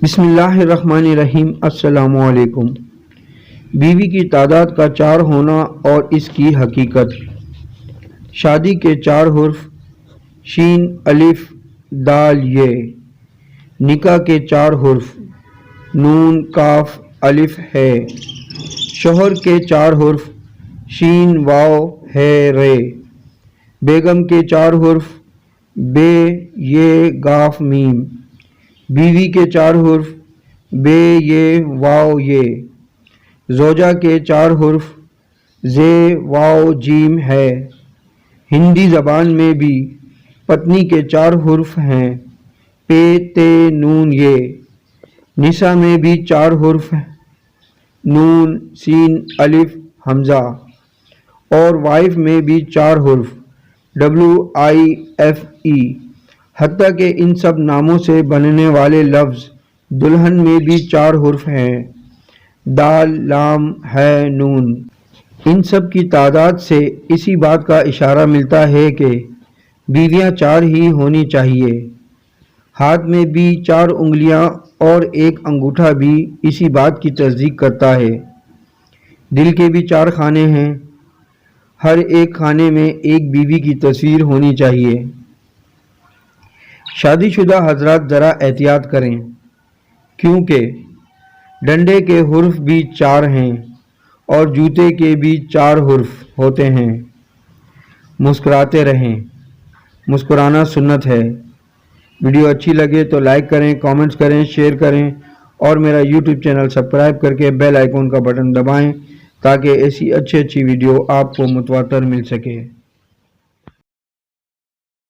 بسم اللہ الرحمن الرحیم۔ السلام علیکم۔ بیوی کی تعداد کا 4 ہونا اور اس کی حقیقت۔ شادی کے 4 حرف شین الف دال یہ۔ نکاح کے 4 حرف نون کاف الف ہے۔ شوہر کے 4 حرف شین واو ہے رے۔ بیگم کے 4 حرف بے یہ گاف میم۔ بیوی کے 4 حرف بے یہ واو یہ۔ زوجہ کے 4 حرف زے واو جیم ہے۔ ہندی زبان میں بھی پتنی کے 4 حرف ہیں پے تے نون یہ۔ نساء میں بھی 4 حرف نون سین الف حمزہ، اور وائف میں بھی 4 حرف WIFE۔ حتیٰ کہ ان سب ناموں سے بننے والے لفظ دلہن میں بھی 4 حرف ہیں دال لام ہے نون۔ ان سب کی تعداد سے اسی بات کا اشارہ ملتا ہے کہ بیویاں 4 ہی ہونی چاہیے۔ ہاتھ میں بھی 4 انگلیاں اور 1 انگوٹھا بھی اسی بات کی تصدیق کرتا ہے۔ دل کے بھی 4 خانے ہیں، ہر ایک خانے میں ایک بیوی کی تصویر ہونی چاہیے۔ شادی شدہ حضرات ذرا احتیاط کریں، کیونکہ ڈنڈے کے حرف بھی 4 ہیں اور جوتے کے بھی 4 حرف ہوتے ہیں۔ مسکراتے رہیں، مسکرانا سنت ہے۔ ویڈیو اچھی لگے تو لائک کریں، کامنٹس کریں، شیئر کریں اور میرا یوٹیوب چینل سبسکرائب کر کے بیل آئیکن کا بٹن دبائیں تاکہ ایسی اچھی ویڈیو آپ کو متواتر مل سکے۔